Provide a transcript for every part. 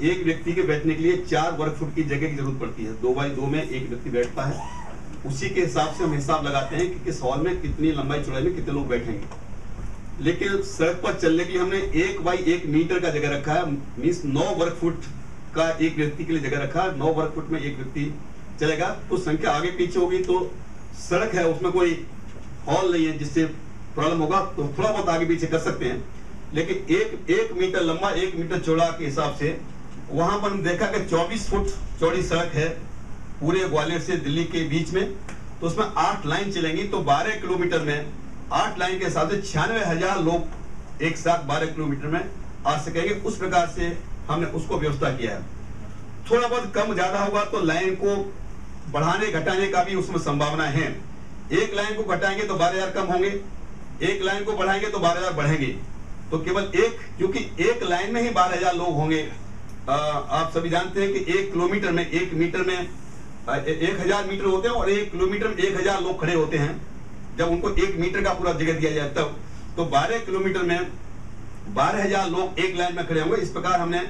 एक व्यक्ति के बैठने के लिए 4 वर्ग फुट की जगह की जरूरत पड़ती है। 2 बाई 2 में एक व्यक्ति बैठता है। उसी के हिसाब से हम हिसाब लगाते हैं कि किस हॉल में कितनी लंबाई चौड़ाई में कितने लोग बैठेंगे। लेकिन सड़क पर चलने के लिए हमने 1 बाई 1 मीटर का जगह रखा है, मीन्स 9 वर्ग फुट का एक व्यक्ति के लिए जगह रखा है। 9 वर्ग फुट में एक व्यक्ति चलेगा। कुछ संख्या आगे पीछे होगी तो सड़क है उसमें कोई हॉल नहीं है जिससे प्रॉब्लम होगा, तो थोड़ा बहुत आगे पीछे कर सकते हैं। लेकिन एक मीटर लंबा 1 मीटर चौड़ा के हिसाब से वहां पर हम देखा कि 24 फुट चौड़ी सड़क है पूरे ग्वालियर से दिल्ली के बीच में। तो उसमें 8 लाइन चलेंगी, तो 12 किलोमीटर में 8 लाइन के हिसाब से 96,000 लोग एक साथ 12 किलोमीटर में आ सकेंगे। उस प्रकार से हमने उसको व्यवस्था किया है। थोड़ा बहुत कम ज्यादा होगा तो लाइन को बढ़ाने घटाने का भी उसमें संभावना है। एक लाइन को घटाएंगे तो 12,000 कम होंगे, एक लाइन को बढ़ाएंगे तो 12,000 बढ़ेंगे। तो केवल क्योंकि एक लाइन में ही 12,000 लोग होंगे। आप सभी जानते हैं कि 1 किलोमीटर में 1 मीटर में 1,000 मीटर होते हैं और 1 किलोमीटर में 1,000 लोग खड़े होते हैं। जब उनको 1 मीटर का पूरा जगह दिया जाए तब, तो 12 किलोमीटर में 12,000 लोग एक लाइन में खड़े होंगे। इस प्रकार हमने,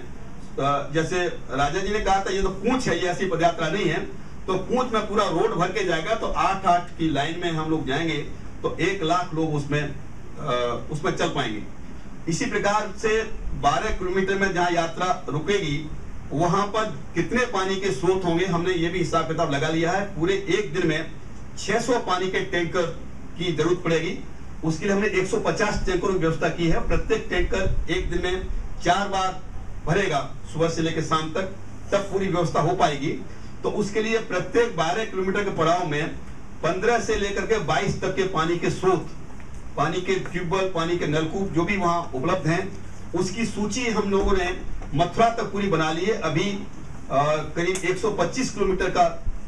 जैसे राजा जी ने कहा था ये तो पूंछ है, ये ऐसी पदयात्रा नहीं है। तो पूंछ में पूरा रोड भर के जाएगा, तो 8-8 की लाइन में हम लोग जाएंगे तो 1 लाख लोग उसमें चल पाएंगे। इसी प्रकार से 12 किलोमीटर में जहां यात्रा रुकेगी वहां पर कितने पानी के स्रोत होंगे हमने ये भी हिसाब किताब लगा लिया है। पूरे एक दिन में 600 पानी के टैंकर की जरूरत पड़ेगी। उसके लिए हमने 150 टैंकरों की व्यवस्था की है। प्रत्येक टैंकर एक दिन में 4 बार भरेगा, सुबह से लेकर शाम तक, तब पूरी व्यवस्था हो पाएगी। तो उसके लिए प्रत्येक 12 किलोमीटर के पड़ाव में 15 से लेकर के 22 तक के पानी के स्रोत, पानी के ट्यूबवेल, पानी के नलकूप जो भी वहां उपलब्ध हैं, उसकी सूची हम लोगों ने मथुरा तक पूरी बना ली है। अभी करीब 125 किलोमीटर का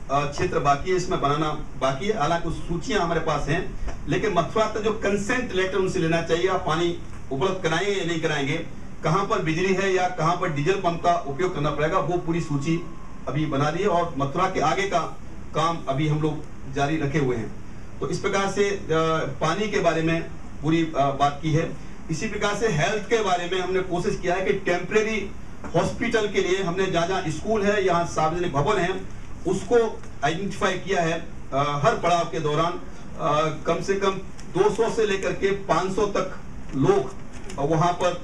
क्षेत्र बाकी है, इसमें बनाना बाकी है। हालांकि सूचियां हमारे पास हैं, लेकिन मथुरा तक जो कंसेंट लेटर उनसे लेना चाहिए, आप पानी उपलब्ध कराएंगे या नहीं कराएंगे, कहां पर बिजली है या कहां पर डीजल पंप का उपयोग करना पड़ेगा, वो पूरी सूची अभी बना ली है। और मथुरा के आगे का काम अभी हम लोग जारी रखे हुए हैं। तो इस प्रकार से पानी के बारे में पूरी बात की है। इसी प्रकार से हेल्थ के बारे में हमने कोशिश किया है कि टेम्परेरी हॉस्पिटल के लिए हमने जहाँ जहाँ स्कूल है, यहाँ सार्वजनिक भवन है, उसको आइडेंटिफाई किया है। हर पड़ाव के दौरान कम से कम 200 से लेकर के 500 तक लोग वहां पर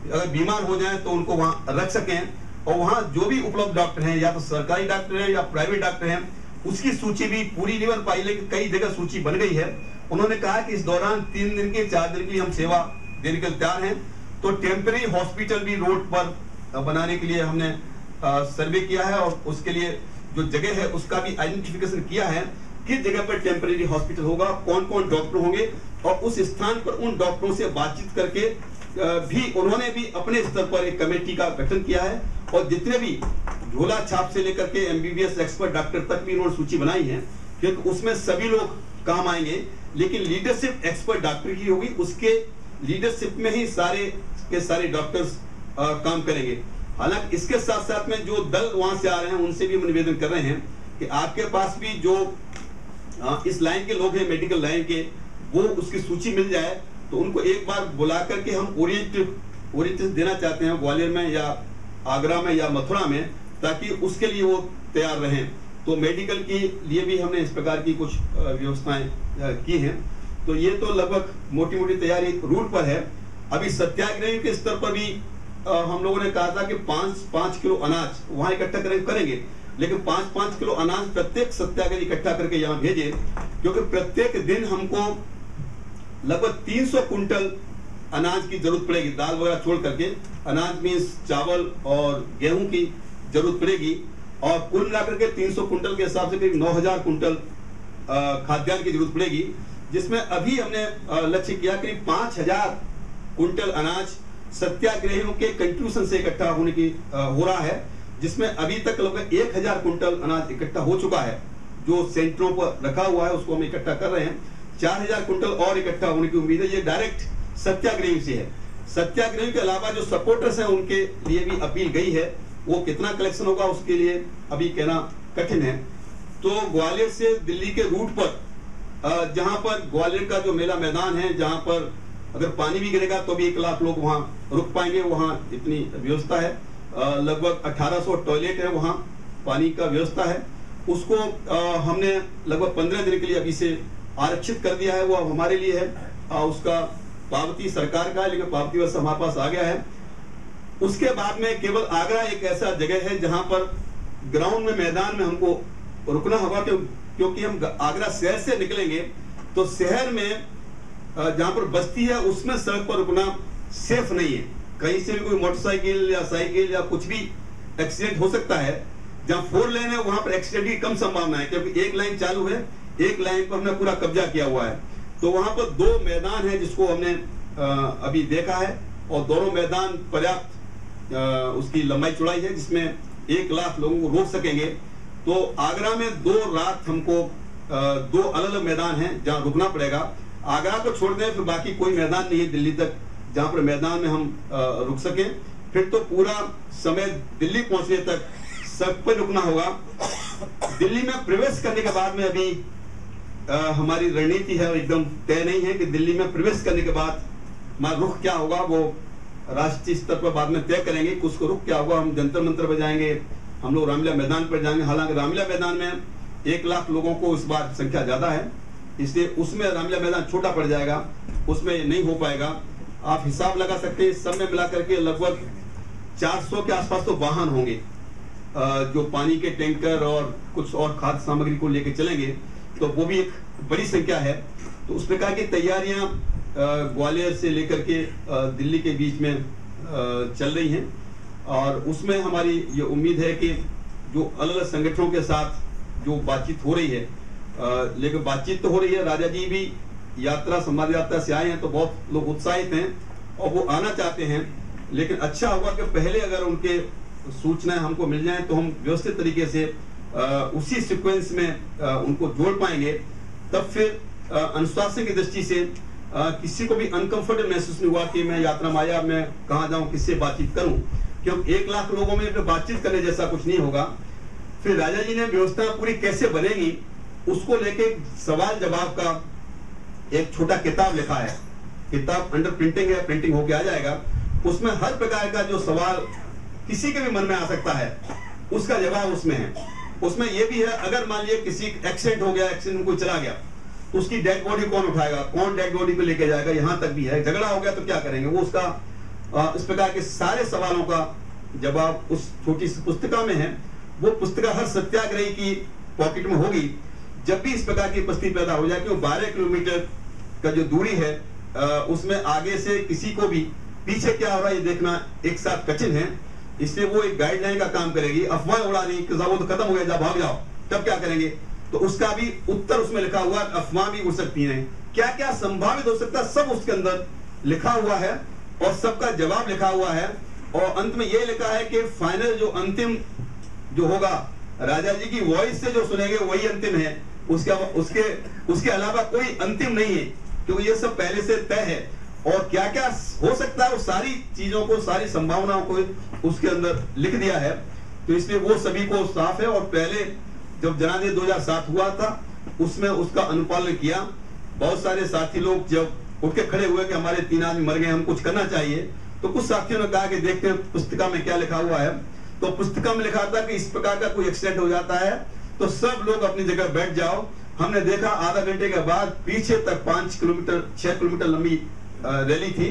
अगर बीमार हो जाएं तो उनको वहां रख सकें। और वहां जो भी उपलब्ध डॉक्टर हैं, या तो सरकारी डॉक्टर हैं या प्राइवेट डॉक्टर हैं, उसकी सूची भी पूरी नहीं बन पाई, लेकिन कई जगह सूची बन गई है। उन्होंने कहा कि इस दौरान 3 दिन के 4 दिन की हम सेवा देने के लिए तैयार हैं। तो टेम्परेरी हॉस्पिटल भी रोड पर बनाने के लिए हमने सर्वे किया है, और उसके लिए जो जगह है उसका भी आइडेंटिफिकेशन किया है, किस जगह पर टेम्परेरी हॉस्पिटल होगा, कौन कौन डॉक्टर होंगे, और उस स्थान पर उन डॉक्टरों से बातचीत करके भी उन्होंने भी अपने स्तर पर एक कमेटी का गठन किया है। और जितने भी झोला छाप से लेकर के MBBS एक्सपर्ट डॉक्टर तक भी उन्होंने सूची बनाई है, क्योंकि उसमें सभी लोग काम आएंगे, लेकिन लीडरशिप एक्सपर्ट डॉक्टर की होगी, उसके लीडरशिप में ही सारे के सारे डॉक्टर्स काम करेंगे। हालांकि इसके साथ साथ में जो दल वहां से आ रहे हैं उनसे भी हम निवेदन कर रहे हैं कि आपके पास भी जो इस लाइन के लोग हैं, मेडिकल लाइन के, वो उसकी सूची मिल जाए तो उनको एक बार बुला करके हम ओरिएंटेशन देना चाहते हैं ग्वालियर में या आगरा में या मथुरा में, ताकि उसके लिए वो तैयार रहें। तो मेडिकल के लिए भी हमने इस प्रकार की कुछ व्यवस्थाएं की हैं। तो ये तो लगभग मोटी मोटी तैयारी रूट पर है। अभी सत्याग्रह के स्तर पर भी हम लोगों ने कहा था कि 5-5 किलो अनाज वहां इकट्ठा करेंगे, लेकिन 5-5 किलो अनाज प्रत्येक सत्याग्रही इकट्ठा करके यहाँ भेजे, क्योंकि प्रत्येक दिन हमको लगभग 300 कुंटल अनाज की जरूरत पड़ेगी। दाल वगैरह छोड़ करके अनाज मीन्स चावल और गेहूं की जरूरत पड़ेगी, और कुल मिलाकर के 300 कुंटल के हिसाब से करीब 9,000 कुंटल खाद्यान्न की जरूरत पड़ेगी, जिसमें अभी हमने लक्ष्य किया करीब 5,000 कुंटल अनाज सत्याग्रहियों के कंट्रीब्यूशन से इकट्ठा होने की हो रहा है, जिसमें अभी तक लगभग 1,000 कुंटल अनाज इकट्ठा हो चुका है। जो सेंटरों पर रखा हुआ है उसको हम इकट्ठा कर रहे हैं। 4,000 कुंटल और इकट्ठा होने की उम्मीद है। ये डायरेक्ट सत्याग्रही से है। सत्याग्रही के अलावा जो सपोर्टर्स हैं उनके लिए भी अपील गई है। वो कितना कलेक्शन होगा उसके लिए अभी कहना कठिन है। तो ग्वालियर से दिल्ली के रूट पर जहां पर ग्वालियर का जो मेला मैदान है, जहां पर अगर पानी भी गिरेगा तो भी 1 लाख लोग वहां रुक पाएंगे, वहां इतनी व्यवस्था है। लगभग 1800 टॉयलेट है, वहाँ पानी का व्यवस्था है। उसको हमने लगभग 15 दिन के लिए अभी से आरक्षित कर दिया है, वो अब हमारे लिए है। उसका पावती सरकार का है, लेकिन पावती बस हमारे पास आ गया है। उसके बाद में केवल आगरा एक ऐसा जगह है जहां पर ग्राउंड में, मैदान में हमको रुकना होगा, क्योंकि हम आगरा शहर से निकलेंगे तो शहर में जहां पर बस्ती है उसमें सड़क पर रुकना सेफ नहीं है। कहीं से भी कोई मोटरसाइकिल या साइकिल या कुछ भी एक्सीडेंट हो सकता है। जहां 4 लेन है वहां पर एक्सीडेंट की कम संभावना है, क्योंकि एक लाइन चालू है, एक लाइन पर हमने पूरा कब्जा किया हुआ है। तो वहां पर 2 मैदान है जिसको हमने अभी देखा है, और दोनों मैदान पर्याप्त उसकी लंबाई चौड़ाई है, जिसमें 1 लाख लोगों को रोक सकेंगे। तो आगरा में 2 रात हमको 2 अलग अलग मैदान हैं जहां रुकना पड़ेगा। आगरा को छोड़ दें, फिर बाकी कोई मैदान नहीं है दिल्ली तक जहां पर मैदान में हम रुक सके। फिर तो पूरा समय दिल्ली पहुंचने तक सब पर रुकना होगा। दिल्ली में प्रवेश करने के बाद में अभी हमारी रणनीति है, एकदम तय नहीं है कि दिल्ली में प्रवेश करने के बाद हमारा रुख क्या होगा, वो राष्ट्रीय स्तर पर बाद में तय करेंगे कि उसको रुख क्या होगा। हम जंतर मंतर पर जाएंगे, हम लोग रामलीला मैदान पर जाएंगे। हालांकि रामलीला मैदान में 1 लाख लोगों को इस बार संख्या ज्यादा है, इसलिए उसमें रामलीला मैदान छोटा पड़ जाएगा, उसमें नहीं हो पाएगा। आप हिसाब लगा सकते हैं, सब में मिला करके लगभग 400 के आसपास तो वाहन होंगे जो पानी के टैंकर और कुछ और खाद्य सामग्री को लेकर चलेंगे, तो वो भी एक बड़ी संख्या है। तो उस प्रकार की तैयारियां ग्वालियर से लेकर के दिल्ली के बीच में चल रही हैं, और उसमें हमारी ये उम्मीद है कि जो अलग अलग संगठनों के साथ जो बातचीत हो रही है, लेकिन बातचीत तो हो रही है, राजा जी भी यात्रा, संवाद यात्रा से आए हैं, तो बहुत लोग उत्साहित हैं और वो आना चाहते हैं। लेकिन अच्छा होगा कि पहले अगर उनके सूचनाएं हमको मिल जाएं तो हम व्यवस्थित तरीके से उसी सीक्वेंस में उनको जोड़ पाएंगे। तब फिर अनुशासन की दृष्टि से किसी को भी अनकंफर्टेबल महसूस नहीं हुआ कि मैं यात्रा में आया, मैं कहाँ जाऊं, किससे बातचीत करूं, क्योंकि 1 लाख लोगों में बातचीत करने जैसा कुछ नहीं होगा। फिर राजा जी ने व्यवस्था पूरी कैसे बनेगी उसको लेके सवाल जवाब का एक छोटा किताब लिखा है। किताब अंडर प्रिंटिंग है, प्रिंटिंग होके आ जाएगा। उसमें हर प्रकार का जो सवाल किसी के भी मन में आ सकता है उसका जवाब उसमें है। उसमें यह भी है, अगर मान लिया किसी एक्सीडेंट हो गया, एक्सीडेंट में कोई चला गया, तो उसकी डेड बॉडी कौन उठाएगा, कौन डेड बॉडी को लेके जाएगा, यहां तक भी है। झगड़ा हो गया तो क्या करेंगे, वो उसका इस प्रकार के सारे सवालों का जवाब उस छोटी सी पुस्तिका में है। वो पुस्तिका हर सत्याग्रही की पॉकेट में होगी। जब भी इस प्रकार की परिस्थिति पैदा हो जाए कि 12 किलोमीटर का जो दूरी है उसमें आगे से किसी को भी पीछे क्या हो रहा है ये देखना एक साथ कठिन है, इसलिए वो एक गाइडलाइन का काम करेगी। अफवाह उड़ा दी कि वो तो खत्म हो गया, जब भाग जाओ, तब क्या करेंगे, तो उसका भी उत्तर उसमें लिखा हुआ। अफवाह भी उड़ सकती है, क्या क्या संभावित हो सकता है सब उसके अंदर लिखा हुआ है और सबका जवाब लिखा हुआ है। और अंत में ये लिखा है कि फाइनल जो अंतिम जो होगा राजा जी की वॉइस से जो सुनेंगे वही अंतिम है, उसके अलावा कोई अंतिम नहीं है, क्योंकि ये सब पहले से तय है। और क्या क्या हो सकता है वो सारी चीजों को, सारी संभावनाओं को उसके अंदर लिख दिया है। तो इसलिए वो सभी को साफ है। और पहले जब जनादेश 2007 हुआ था उसमें उसका अनुपालन किया। बहुत सारे साथी लोग जब उठ के खड़े हुए कि हमारे 3 आदमी मर गए, हम कुछ करना चाहिए, तो कुछ साथियों ने कहा कि देखते हैं पुस्तिका में क्या लिखा हुआ है। तो पुस्तिका में लिखा था कि इस प्रकार का कोई एक्सीडेंट हो जाता है तो सब लोग अपनी जगह बैठ जाओ। हमने देखा आधा घंटे के बाद पीछे तक 5 किलोमीटर 6 किलोमीटर लंबी रैली थी।